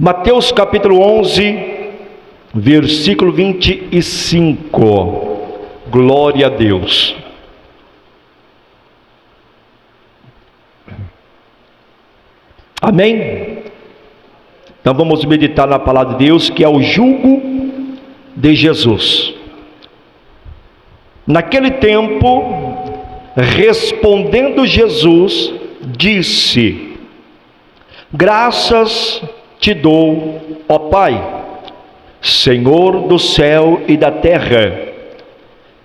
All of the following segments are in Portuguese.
Mateus capítulo 11, versículo 25. Glória a Deus. Amém? Então vamos meditar na palavra de Deus, que é o jugo de Jesus. Naquele tempo, respondendo Jesus, disse: graças te dou, ó Pai, Senhor do céu e da terra,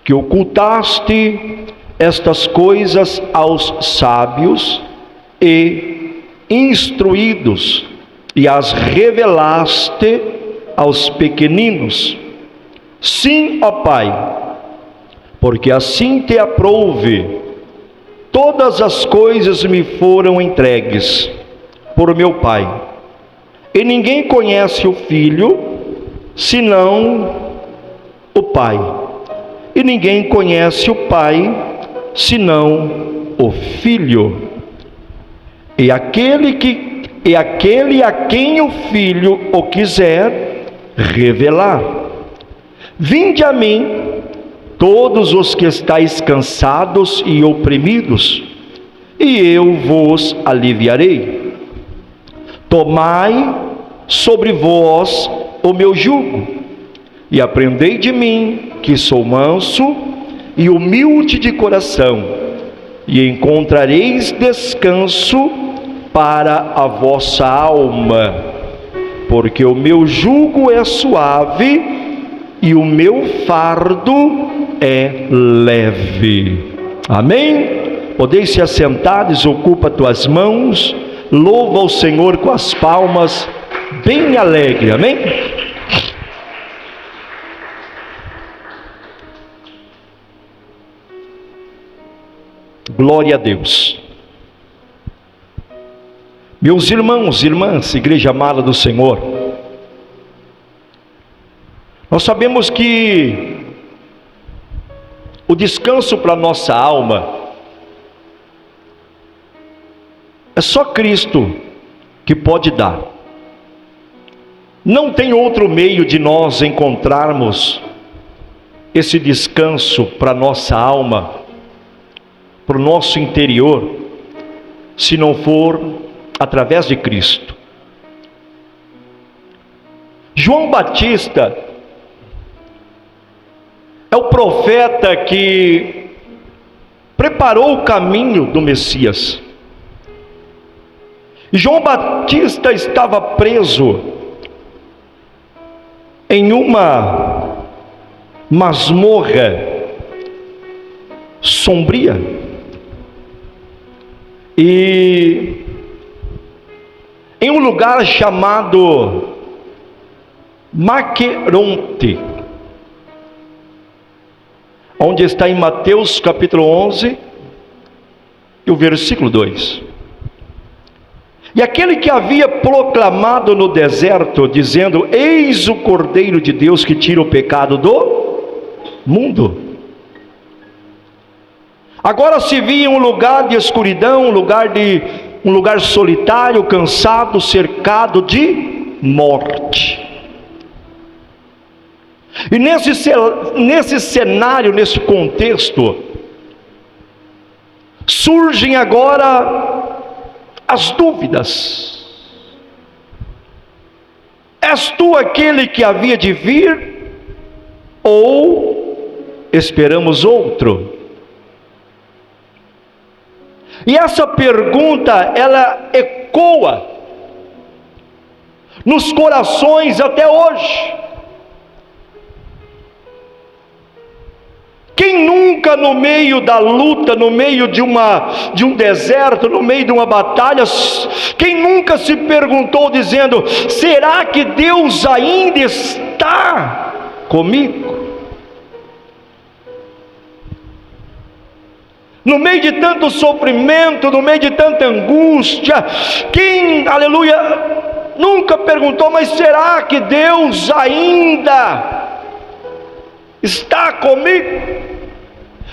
que ocultaste estas coisas aos sábios e instruídos, e as revelaste aos pequeninos. Sim, ó Pai, porque assim te aprouve. Todas as coisas me foram entregues por meu Pai, e ninguém conhece o Filho senão o Pai, e ninguém conhece o Pai senão o Filho, e aquele a quem o Filho o quiser revelar. Vinde a mim, todos os que estáis cansados e oprimidos, e eu vos aliviarei. Tomai sobre vós o meu jugo, e aprendei de mim, que sou manso e humilde de coração, e encontrareis descanso para a vossa alma, porque o meu jugo é suave e o meu fardo é leve. Amém? Podeis se assentar, desocupa tuas mãos, louva o Senhor com as palmas, bem alegre. Amém? Glória a Deus. Meus irmãos e irmãs, igreja amada do Senhor, nós sabemos que o descanso para a nossa alma é só Cristo que pode dar. Não tem outro meio de nós encontrarmos esse descanso para a nossa alma, para o nosso interior, se não for através de Cristo. João Batista é o profeta que preparou o caminho do Messias. João Batista estava preso em uma masmorra sombria, e em um lugar chamado Maqueronte, onde está em Mateus capítulo 11 e o versículo 2. E aquele que havia proclamado no deserto, dizendo: eis o Cordeiro de Deus que tira o pecado do mundo, agora se via em um lugar de escuridão, um lugar solitário, cansado, cercado de morte. E nesse cenário, nesse contexto, surgem agora as dúvidas. És tu aquele que havia de vir, ou esperamos outro? E essa pergunta, ela ecoa nos corações até hoje. Quem nunca, no meio da luta, no meio de um deserto, no meio de uma batalha, quem nunca se perguntou dizendo: será que Deus ainda está comigo? No meio de tanto sofrimento, no meio de tanta angústia, quem, aleluia, nunca perguntou: mas será que Deus ainda está comigo?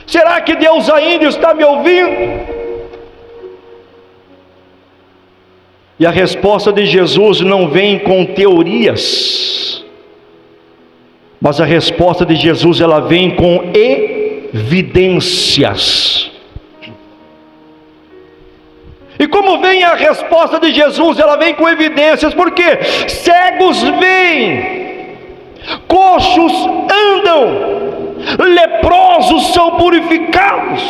Será que Deus ainda está me ouvindo? E a resposta de Jesus não vem com teorias, mas a resposta de Jesus, ela vem com evidências. E como vem a resposta de Jesus? Ela vem com evidências, porque cegos veem, coxos andam, leprosos são purificados,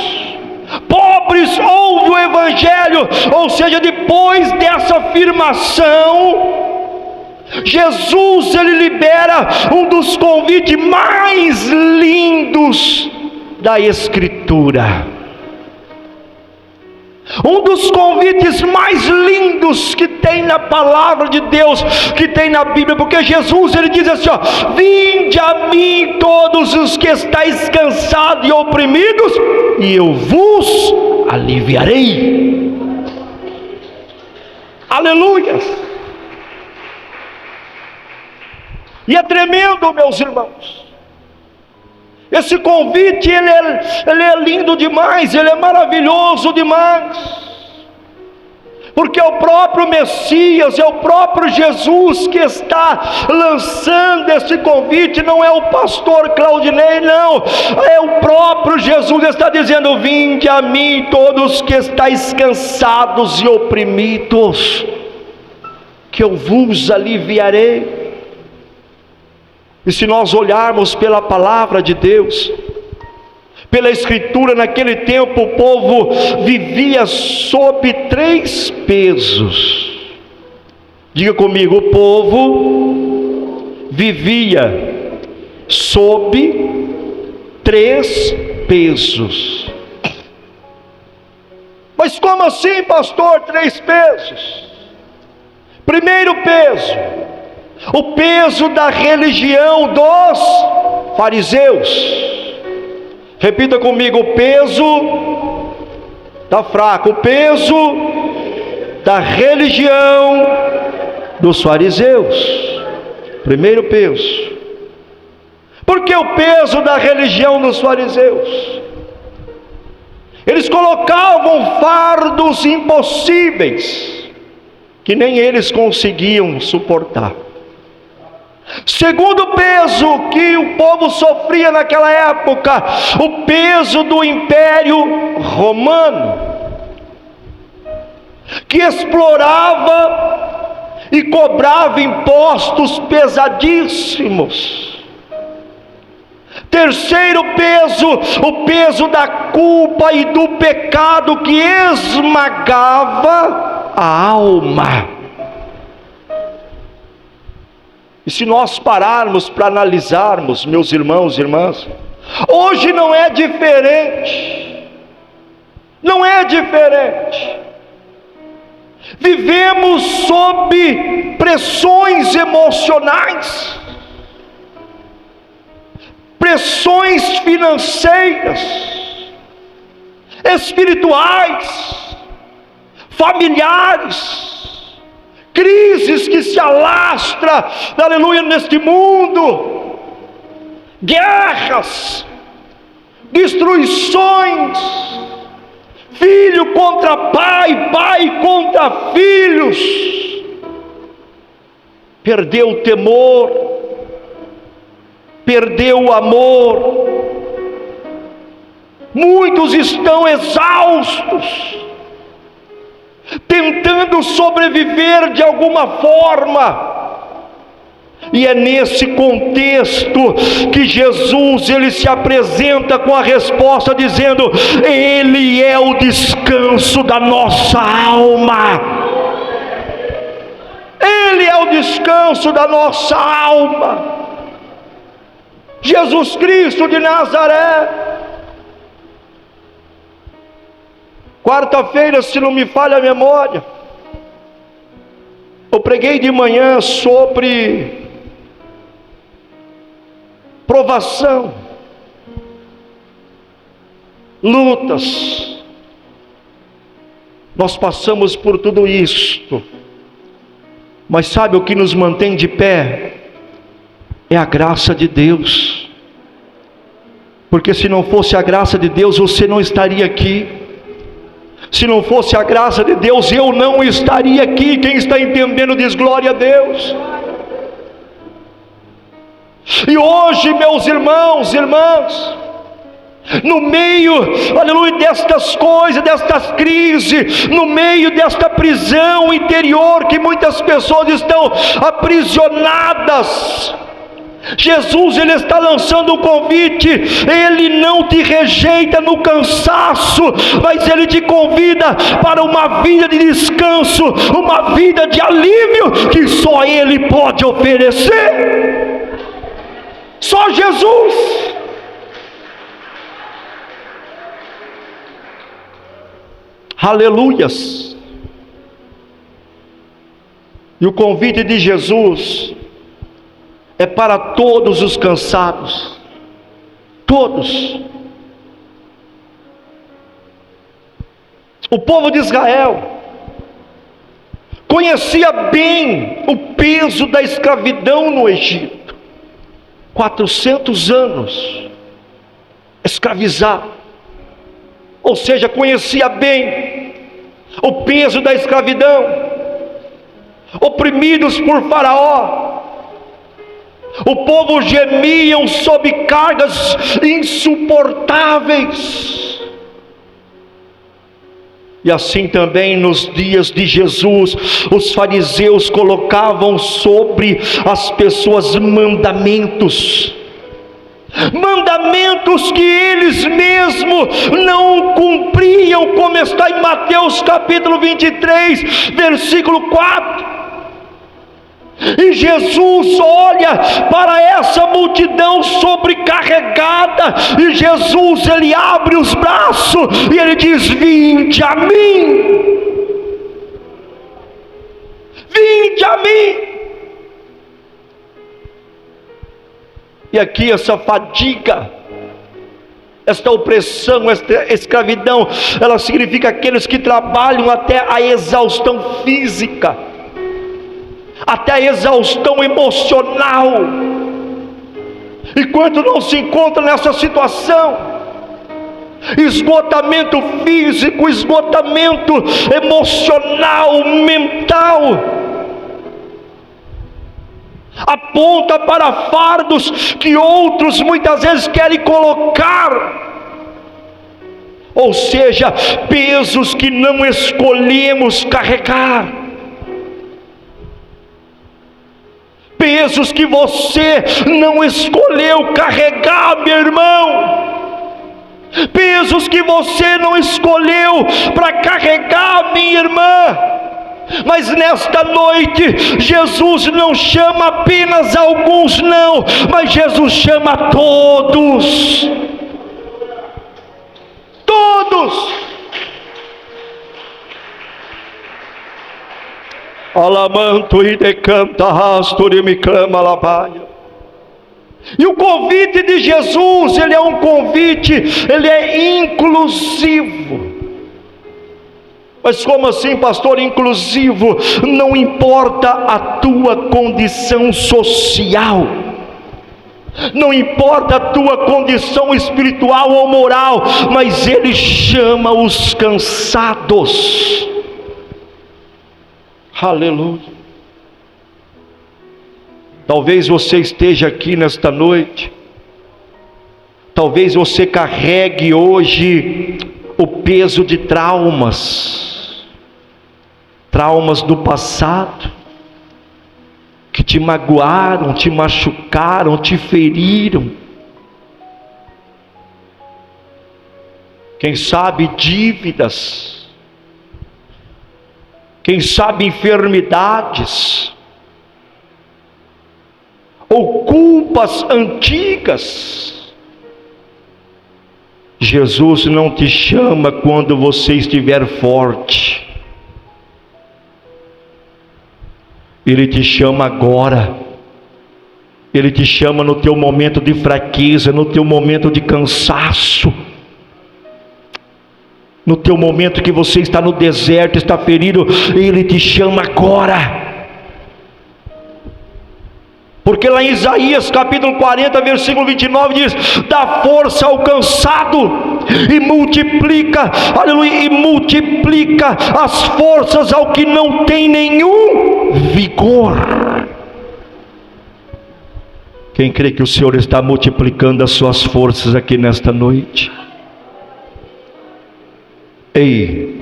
pobres ouvem o Evangelho. Ou seja, depois dessa afirmação, Jesus, ele libera um dos convites mais lindos da Escritura. Um dos convites mais lindos que tem na palavra de Deus, que tem na Bíblia, porque Jesus, ele diz assim, ó: vinde a mim todos os que estáis cansados e oprimidos, e eu vos aliviarei. Aleluia! E é tremendo, meus irmãos. Esse convite, ele é lindo demais, ele é maravilhoso demais, porque é o próprio Messias, é o próprio Jesus que está lançando esse convite. Não é o pastor Claudinei, não, é o próprio Jesus que está dizendo: vinde a mim todos que estáis cansados e oprimidos, que eu vos aliviarei. E se nós olharmos pela palavra de Deus, pela Escritura, naquele tempo o povo vivia sob 3 pesos. Diga comigo: o povo vivia sob 3 pesos. Mas como assim, pastor, 3 pesos? Primeiro peso, o peso da religião dos fariseus. Repita comigo: o peso, está fraco, o peso da religião dos fariseus. Primeiro peso. Por que o peso da religião dos fariseus? Eles colocavam fardos impossíveis, que nem eles conseguiam suportar. Segundo peso que o povo sofria naquela época, o peso do Império Romano, que explorava e cobrava impostos pesadíssimos. Terceiro peso, o peso da culpa e do pecado, que esmagava a alma. E se nós pararmos para analisarmos, meus irmãos e irmãs, hoje não é diferente. Não é diferente. Vivemos sob pressões emocionais, pressões financeiras, espirituais, familiares, crises que se alastram, aleluia, neste mundo, guerras, destruições, filho contra pai, pai contra filhos. Perdeu o temor, perdeu o amor, muitos estão exaustos, tentando sobreviver de alguma forma. E é nesse contexto que Jesus, ele se apresenta com a resposta dizendo: Ele é o descanso da nossa alma. Ele é o descanso da nossa alma. Jesus Cristo de Nazaré. Quarta-feira, se não me falha a memória, eu preguei de manhã sobre provação, lutas. Nós passamos por tudo isto, mas sabe o que nos mantém de pé? É a graça de Deus. Porque se não fosse a graça de Deus, você não estaria aqui. Se não fosse a graça de Deus, eu não estaria aqui. Quem está entendendo diz glória a Deus. E hoje, meus irmãos e irmãs, no meio, aleluia, destas coisas, destas crises, no meio desta prisão interior que muitas pessoas estão aprisionadas, Jesus, Ele está lançando um convite. Ele não te rejeita no cansaço, mas Ele te convida para uma vida de descanso, uma vida de alívio que só Ele pode oferecer. Só Jesus. Aleluias. E o convite de Jesus é para todos os cansados, todos. O povo de Israel conhecia bem o peso da escravidão no Egito. 400 anos escravizado, ou seja, conhecia bem o peso da escravidão, oprimidos por Faraó. O povo gemiam sob cargas insuportáveis. E assim também nos dias de Jesus, os fariseus colocavam sobre as pessoas mandamentos que eles mesmos não cumpriam, como está em Mateus capítulo 23, versículo 4. E Jesus olha para essa multidão sobrecarregada, e Jesus, Ele abre os braços e Ele diz: vinde a mim, vinde a mim. E aqui essa fadiga, esta opressão, esta escravidão, ela significa aqueles que trabalham até a exaustão física, até a exaustão emocional. E quando não se encontra nessa situação, esgotamento físico, esgotamento emocional, mental, aponta para fardos que outros muitas vezes querem colocar, ou seja, pesos que não escolhemos carregar, pesos que você não escolheu carregar, meu irmão, pesos que você não escolheu para carregar, minha irmã. Mas nesta noite, Jesus não chama apenas alguns, não, mas Jesus chama todos. Todos. Alamanto e decanta rastor me clama alabaia. E o convite de Jesus, ele é um convite, ele é inclusivo. Mas como assim, pastor, inclusivo? Não importa a tua condição social, não importa a tua condição espiritual ou moral, mas Ele chama os cansados. Aleluia. Talvez você esteja aqui nesta noite, talvez você carregue hoje o peso de traumas do passado, que te magoaram, te machucaram, te feriram. Quem sabe dívidas, quem sabe enfermidades, ou culpas antigas. Jesus não te chama quando você estiver forte, Ele te chama agora. Ele te chama no teu momento de fraqueza, no teu momento de cansaço, no teu momento que você está no deserto, está ferido. Ele te chama agora. Porque lá em Isaías capítulo 40, versículo 29 diz: dá força ao cansado, e multiplica, aleluia, e multiplica as forças ao que não tem nenhum vigor. Quem crê que o Senhor está multiplicando as suas forças aqui nesta noite? Ei,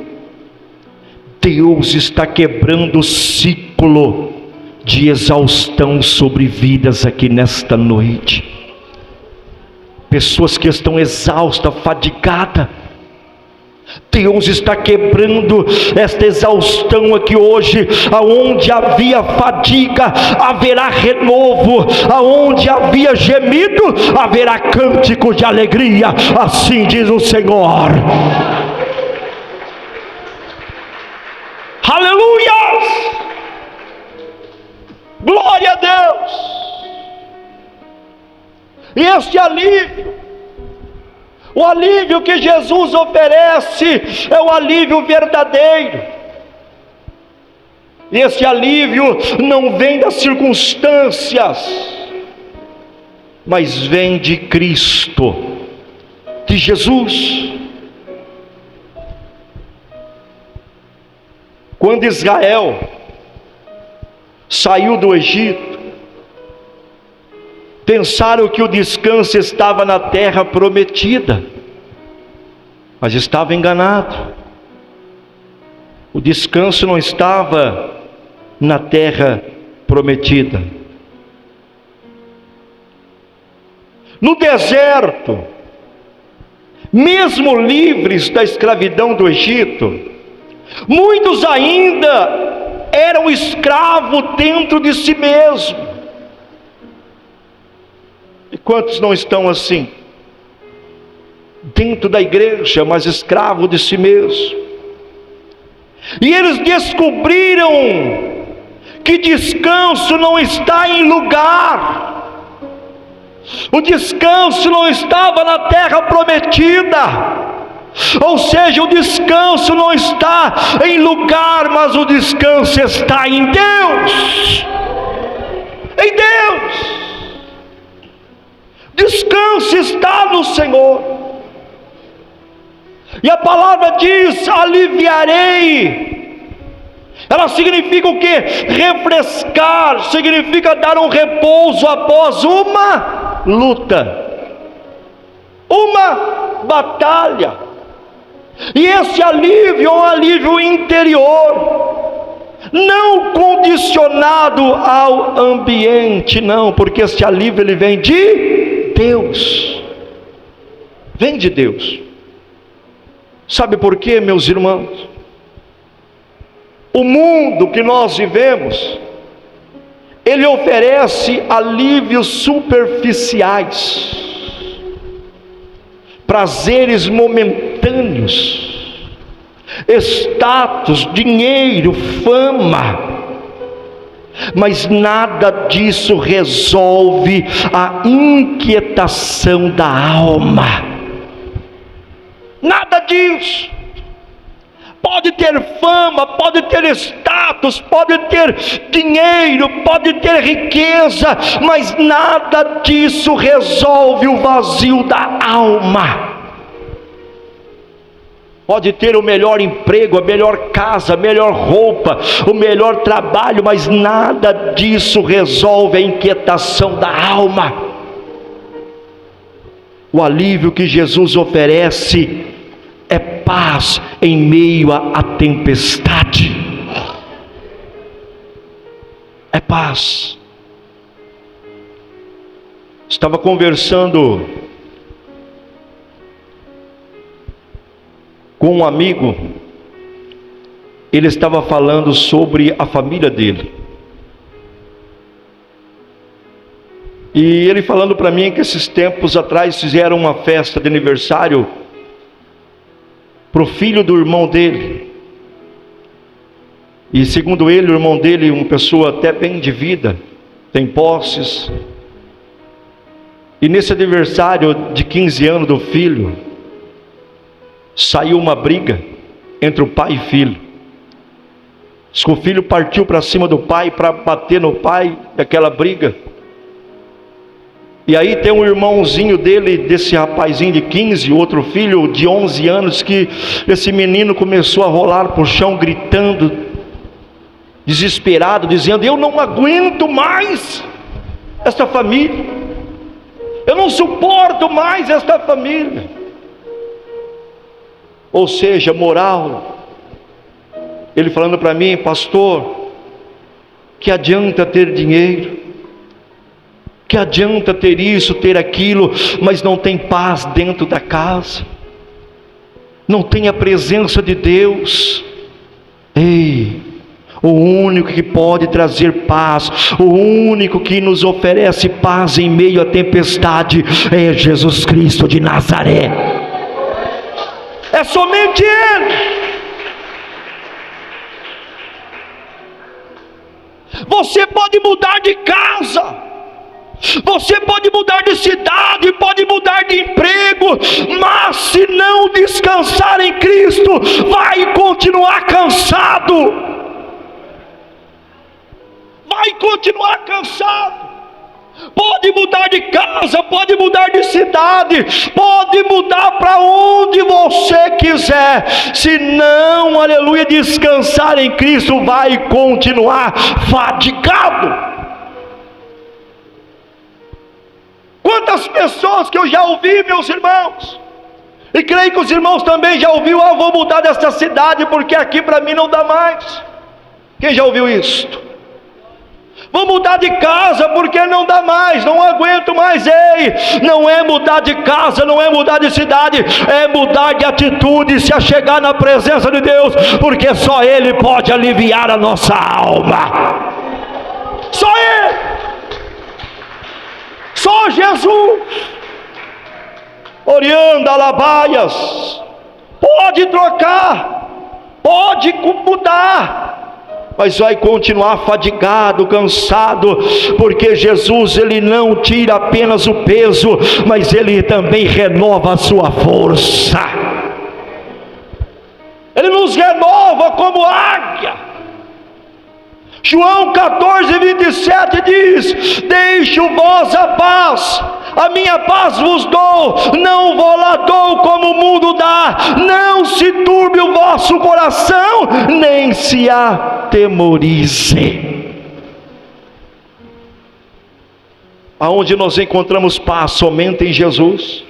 Deus está quebrando o ciclo de exaustão sobre vidas aqui nesta noite. Pessoas que estão exaustas, fadigadas. Deus está quebrando esta exaustão aqui hoje. Aonde havia fadiga, haverá renovo. Aonde havia gemido, haverá cântico de alegria. Assim diz o Senhor. Aleluia! Glória a Deus! E este alívio, o alívio que Jesus oferece, é o alívio verdadeiro. E esse alívio não vem das circunstâncias, mas vem de Cristo, de Jesus. Quando Israel saiu do Egito, pensaram que o descanso estava na terra prometida, mas estava enganado. O descanso não estava na terra prometida. No deserto, mesmo livres da escravidão do Egito, muitos ainda eram escravos dentro de si mesmo. E quantos não estão assim? Dentro da igreja, mas escravo de si mesmo. E eles descobriram que descanso não está em lugar. O descanso não estava na terra prometida. Ou seja, o descanso não está em lugar, mas o descanso está em Deus. Em Deus. Descanso está no Senhor. E a palavra diz: aliviarei. Ela significa o quê? Refrescar, significa dar um repouso após uma luta, uma batalha. E esse alívio é um alívio interior, não condicionado ao ambiente, não, porque esse alívio ele vem de Deus, vem de Deus. Sabe por quê, meus irmãos? O mundo que nós vivemos, ele oferece alívios superficiais, prazeres momentâneos, status, dinheiro, fama, mas nada disso resolve a inquietação da alma. Nada disso. Pode ter fama, pode ter status, pode ter dinheiro, pode ter riqueza, mas nada disso resolve o vazio da alma. Pode ter o melhor emprego, a melhor casa, a melhor roupa, o melhor trabalho, mas nada disso resolve a inquietação da alma. O alívio que Jesus oferece é paz em meio à tempestade. É paz. Estava conversando com um amigo. Ele estava falando sobre a família dele. E ele falando para mim que esses tempos atrás fizeram uma festa de aniversário para o filho do irmão dele. E segundo ele, o irmão dele, uma pessoa até bem de vida, tem posses. E nesse aniversário de 15 anos do filho, saiu uma briga entre o pai e filho. Diz que o filho partiu para cima do pai para bater no pai, daquela briga. E aí tem um irmãozinho dele, desse rapazinho de 15, outro filho de 11 anos, que esse menino começou a rolar por chão, gritando, desesperado, dizendo: eu não aguento mais esta família, eu não suporto mais esta família. Ou seja, moral. Ele falando para mim: pastor, que adianta ter dinheiro, que adianta ter isso, ter aquilo, mas não tem paz dentro da casa, não tem a presença de Deus. Ei, o único que pode trazer paz, o único que nos oferece paz em meio à tempestade, é Jesus Cristo de Nazaré. É somente Ele. Você pode mudar de casa, você pode mudar de cidade, pode mudar de emprego, mas se não descansar em Cristo, vai continuar cansado. Vai continuar cansado. Pode mudar de casa, pode mudar de cidade, pode mudar para onde você quiser. Se não, aleluia, descansar em Cristo, vai continuar fadigado. Quantas pessoas que eu já ouvi, meus irmãos, e creio que os irmãos também já ouviram: ah, vou mudar desta cidade porque aqui para mim não dá mais. Quem já ouviu isto? Vou mudar de casa porque não dá mais, não aguento mais. Ei, não é mudar de casa, não é mudar de cidade, é mudar de atitude, se achegar na presença de Deus, porque só Ele pode aliviar a nossa alma. Só Ele, só Jesus. Orianda Alabaias, pode trocar, pode mudar, mas vai continuar fadigado, cansado, porque Jesus, Ele não tira apenas o peso, mas Ele também renova a sua força. Ele nos renova como águia. João 14:27 diz: deixo-vos a paz, a minha paz vos dou, não vou lá dou como o mundo dá. Não se turbe o vosso coração, nem se atemorize. Aonde nós encontramos paz? Somente em Jesus,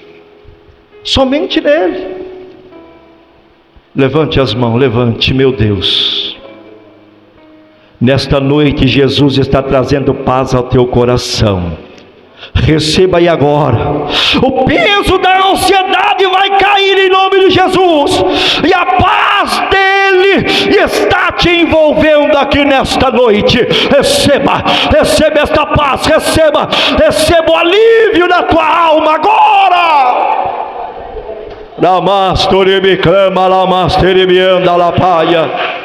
somente nele. Levante as mãos, levante, meu Deus. Nesta noite Jesus está trazendo paz ao teu coração. Receba aí agora. O peso da ansiedade vai cair em nome de Jesus, e a paz dele está te envolvendo aqui nesta noite. Receba, receba esta paz, receba o alívio da tua alma agora. Lamastorebe clama, lamastorebe anda la paia.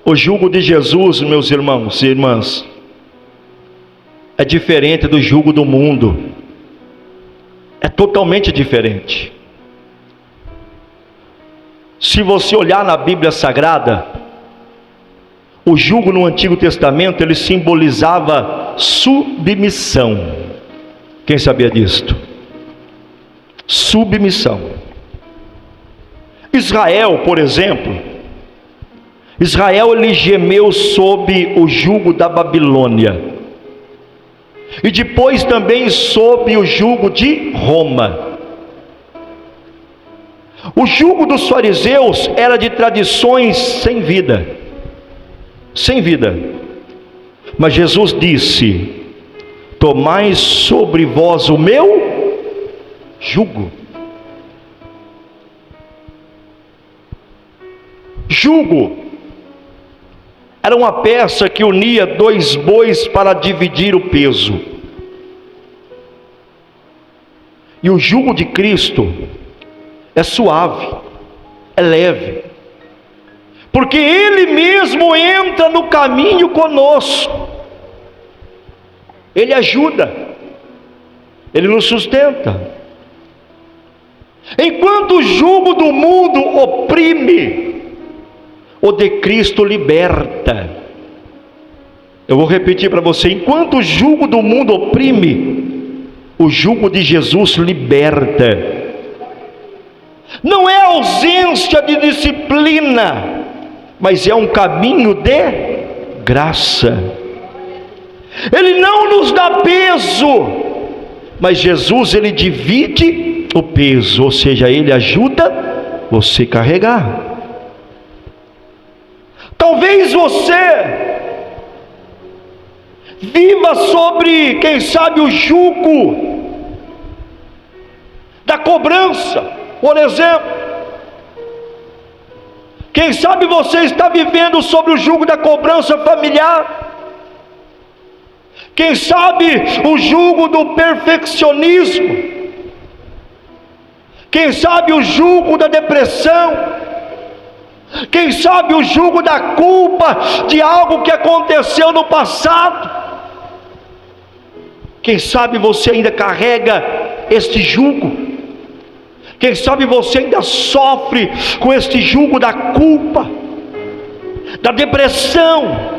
O jugo de Jesus, meus irmãos e irmãs, é diferente do jugo do mundo. É totalmente diferente. Se você olhar na Bíblia Sagrada, o jugo no Antigo Testamento, ele simbolizava submissão. Quem sabia disto? Submissão. Israel, por exemplo, Israel, ele gemeu sob o jugo da Babilônia, e depois também sob o jugo de Roma. O jugo dos fariseus era de tradições sem vida, sem vida. Mas Jesus disse: tomai sobre vós o meu jugo. Jugo era uma peça que unia dois bois para dividir o peso. E o jugo de Cristo é suave, é leve, porque Ele mesmo entra no caminho conosco. Ele ajuda, Ele nos sustenta. Enquanto o jugo do mundo oprime, o de Cristo liberta. Eu vou repetir para você: enquanto o jugo do mundo oprime, o jugo de Jesus liberta. Não é ausência de disciplina, mas é um caminho de graça. Ele não nos dá peso, mas Jesus, ele divide o peso, ou seja, ele ajuda você a carregar. Talvez você viva sobre, quem sabe, o jugo da cobrança, por exemplo. Quem sabe você está vivendo sobre o jugo da cobrança familiar. Quem sabe o jugo do perfeccionismo. Quem sabe o jugo da depressão. Quem sabe o jugo da culpa de algo que aconteceu no passado. Quem sabe você ainda carrega este jugo. Quem sabe você ainda sofre com este jugo da culpa, da depressão.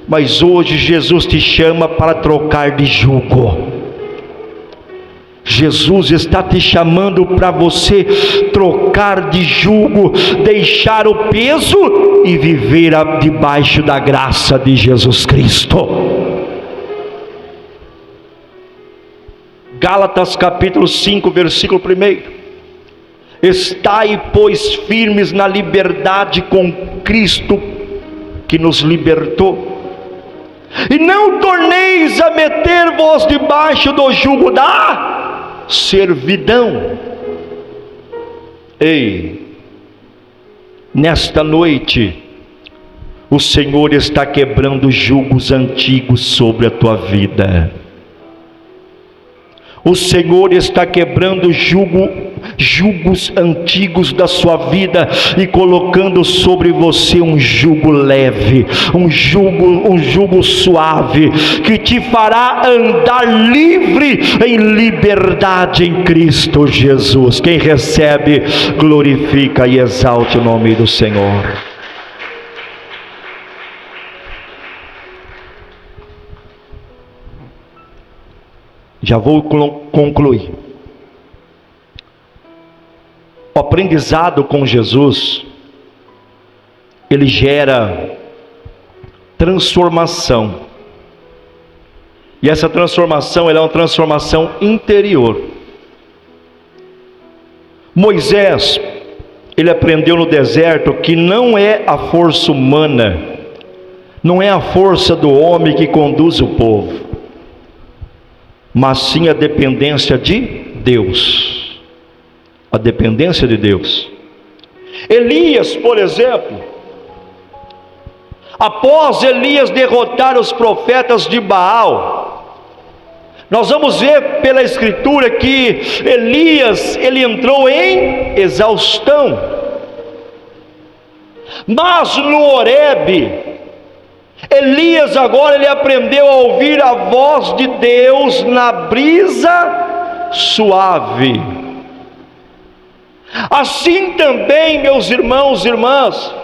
Mas hoje Jesus te chama para trocar de jugo. Jesus está te chamando para você trocar de jugo, deixar o peso e viver debaixo da graça de Jesus Cristo. Gálatas capítulo 5, versículo 1: estai, pois, firmes na liberdade com Cristo que nos libertou, e não torneis a meter-vos debaixo do jugo da servidão. Ei, nesta noite o Senhor está quebrando jugos antigos sobre a tua vida. O Senhor está quebrando jugos antigos da sua vida e colocando sobre você um jugo leve, um jugo suave, que te fará andar livre em liberdade em Cristo Jesus. Quem recebe, glorifica e exalte o nome do Senhor. Já vou concluir. O aprendizado com Jesus, ele gera transformação. E essa transformação, ela é uma transformação interior. Moisés, ele aprendeu no deserto que não é a força humana, não é a força do homem que conduz o povo, mas sim a dependência de Deus. A dependência de Deus. Elias, por exemplo, após Elias derrotar os profetas de Baal, nós vamos ver pela escritura que Elias, ele entrou em exaustão. Mas no Horebe, Elias agora ele aprendeu a ouvir a voz de Deus na brisa suave. Assim também, meus irmãos e irmãs,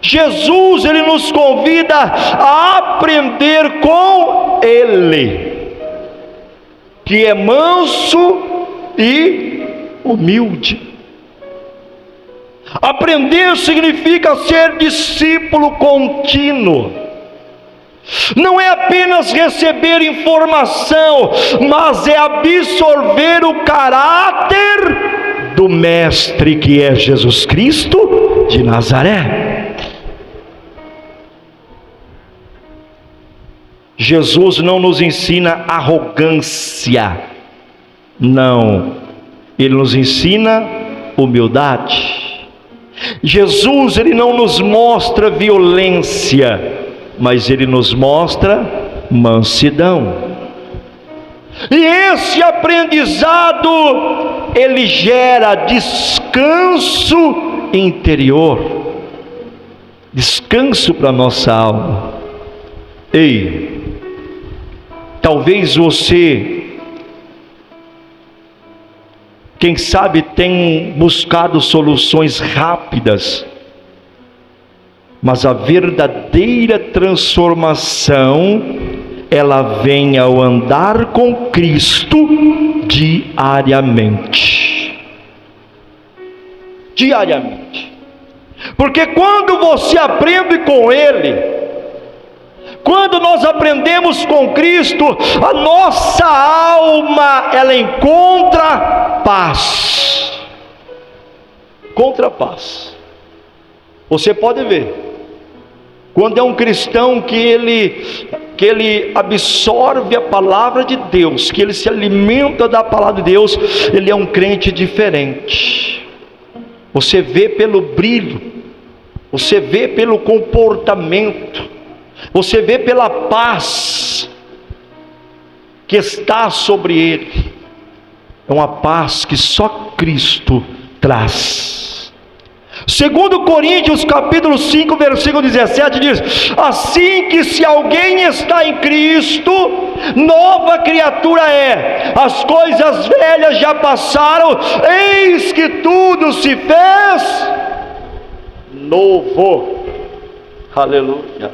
Jesus ele nos convida a aprender com Ele, que é manso e humilde. Aprender significa ser discípulo contínuo. Não é apenas receber informação, mas é absorver o caráter do Mestre, que é Jesus Cristo de Nazaré. Jesus não nos ensina arrogância, não, Ele nos ensina humildade. Jesus, Ele não nos mostra violência, mas Ele nos mostra mansidão. E esse aprendizado, ele gera descanso interior, descanso para a nossa alma. Ei, talvez você, quem sabe, tem buscado soluções rápidas Mas a verdadeira transformação, ela vem ao andar com Cristo diariamente. Diariamente. Porque quando você aprende com Ele, quando nós aprendemos com Cristo, a nossa alma, ela encontra paz. Encontra paz. Você pode ver, quando é um cristão que ele absorve a palavra de Deus, que ele se alimenta da palavra de Deus, ele é um crente diferente. Você vê pelo brilho, você vê pelo comportamento, você vê pela paz que está sobre ele. É uma paz que só Cristo traz. Segundo Coríntios capítulo 5 versículo 17 diz: assim que se alguém está em Cristo, nova criatura é, as coisas velhas já passaram, eis que tudo se fez novo. Aleluia.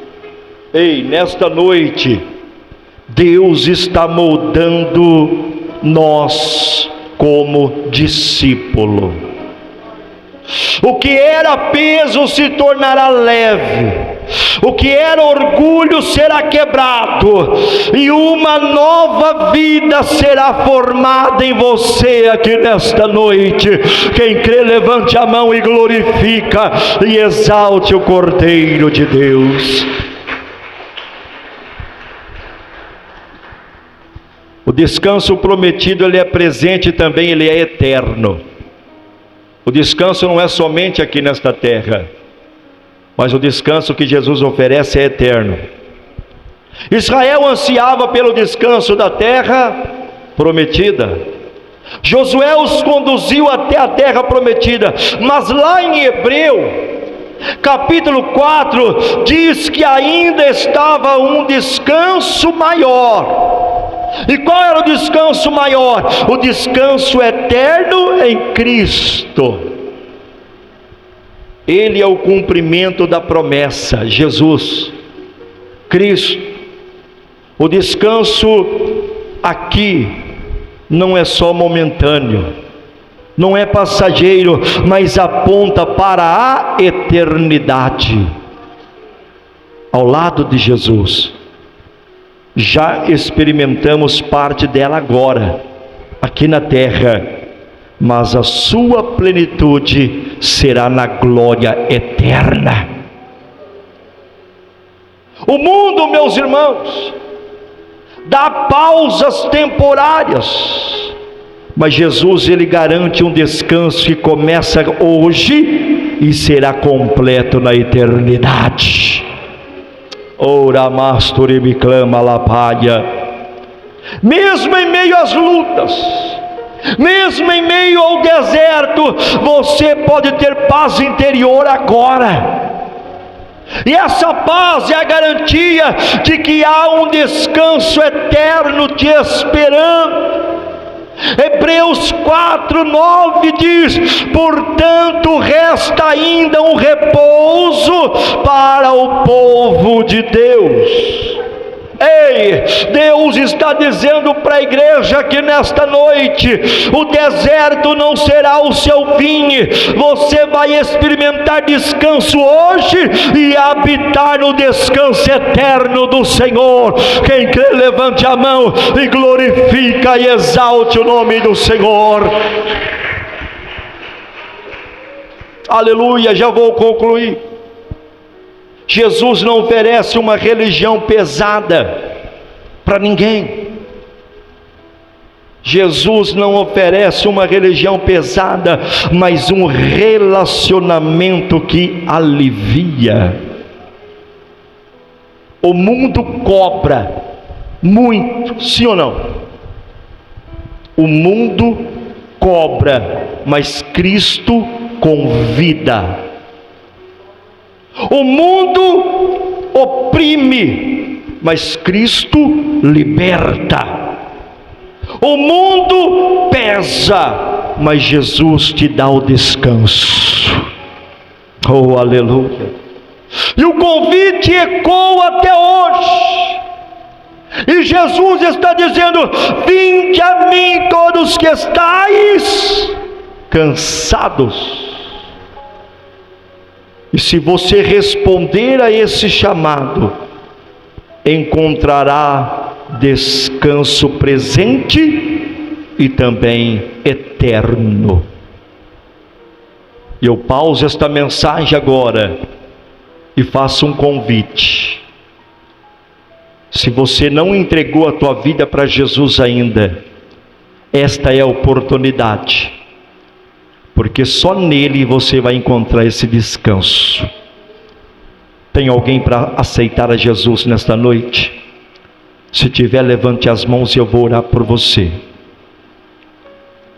Ei, nesta noite Deus está moldando nós como discípulo. O que era peso se tornará leve, o que era orgulho será quebrado, e uma nova vida será formada em você aqui nesta noite. Quem crê, levante a mão e glorifica e exalte o Cordeiro de Deus. O descanso prometido, ele é presente também, ele é eterno. O descanso não é somente aqui nesta terra, mas o descanso que Jesus oferece é eterno. Israel ansiava pelo descanso da terra prometida. Josué os conduziu até a terra prometida, mas lá em Hebreu capítulo 4 diz que ainda estava um descanso maior. E qual era o descanso maior? O descanso eterno em Cristo. Ele é o cumprimento da promessa, Jesus, Cristo. O descanso aqui não é só momentâneo, não é passageiro, mas aponta para a eternidade. Ao lado de Jesus, já experimentamos parte dela agora, aqui na terra, mas a sua plenitude será na glória eterna. O mundo, meus irmãos, dá pausas temporárias, mas Jesus, ele garante um descanso que começa hoje e será completo na eternidade. Ora masture me clama lapaia. Mesmo em meio às lutas, mesmo em meio ao deserto, você pode ter paz interior agora. E essa paz é a garantia de que há um descanso eterno te esperando. Hebreus 4:9 diz: portanto resta ainda um repouso para o povo de Deus. Ei, Deus está dizendo para a igreja que nesta noite, o deserto não será o seu fim. Você vai experimentar descanso hoje e habitar no descanso eterno do Senhor. Quem crê, levante a mão e glorifica e exalte o nome do Senhor. Aleluia, já vou concluir. Jesus não oferece uma religião pesada para ninguém. Jesus não oferece uma religião pesada, mas um relacionamento que alivia. O mundo cobra muito, sim ou não? O mundo cobra, mas Cristo convida. O mundo oprime, mas Cristo liberta. O mundo pesa, mas Jesus te dá o descanso. Oh, aleluia. E o convite ecoa até hoje. E Jesus está dizendo: vinde a mim todos que estáis cansados. E se você responder a esse chamado, encontrará descanso presente e também eterno. E eu pauso esta mensagem agora e faço um convite. Se você não entregou a tua vida para Jesus ainda, esta é a oportunidade, porque só nele você vai encontrar esse descanso. Tem alguém para aceitar a Jesus nesta noite? Se tiver, levante as mãos e eu vou orar por você.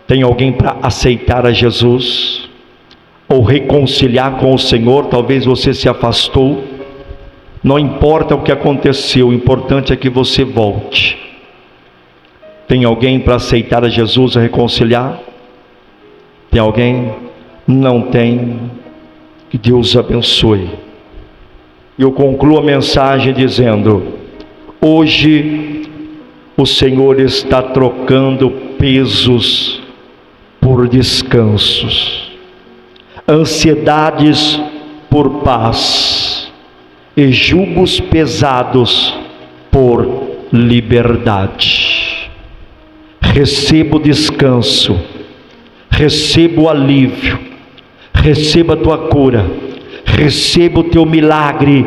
Tem alguém para aceitar a Jesus? Ou reconciliar com o Senhor? Talvez você se afastou. Não importa o que aconteceu, o importante é que você volte. Tem alguém para aceitar a Jesus e reconciliar? Tem alguém? Não tem. Que Deus abençoe. Eu concluo a mensagem dizendo: hoje o Senhor está trocando pesos por descansos, ansiedades por paz e jugos pesados por liberdade. Receba o descanso, receba o alívio, receba a tua cura, receba o teu milagre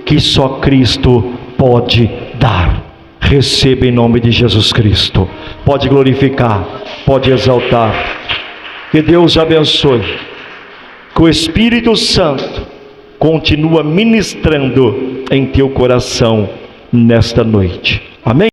que só Cristo pode dar. Receba em nome de Jesus Cristo. Pode glorificar, pode exaltar. Que Deus abençoe. Que o Espírito Santo continua ministrando em teu coração nesta noite. Amém?